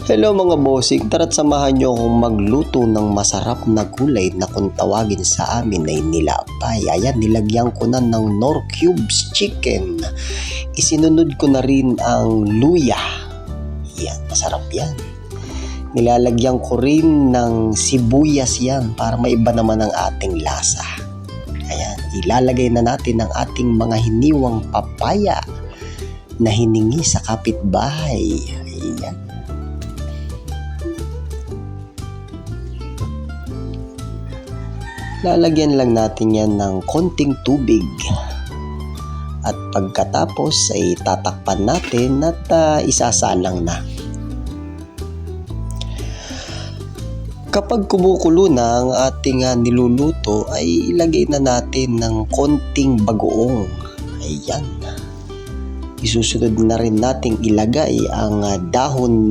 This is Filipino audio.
Hello mga bossing, tara't samahan nyo akong magluto ng masarap na gulay na kung tawagin sa amin ay nilapay. Ayan, nilagyan ko na ng Knorr cubes chicken. Isinunod ko na rin ang luya. Yan, masarap yan. Nilalagyan ko rin ng sibuyas yan para maiba naman ang ating lasa. Ayan, ilalagay na natin ang ating mga hiniwang papaya na hiningi sa kapitbahay. Ayan. Lalagyan lang natin yan ng konting tubig. At pagkatapos ay tatakpan natin at isasalang na. Kapag kumukulo na ang ating niluluto ay ilagay na natin ng konting bagoong. Ayan. Isusunod na rin nating ilagay ang dahon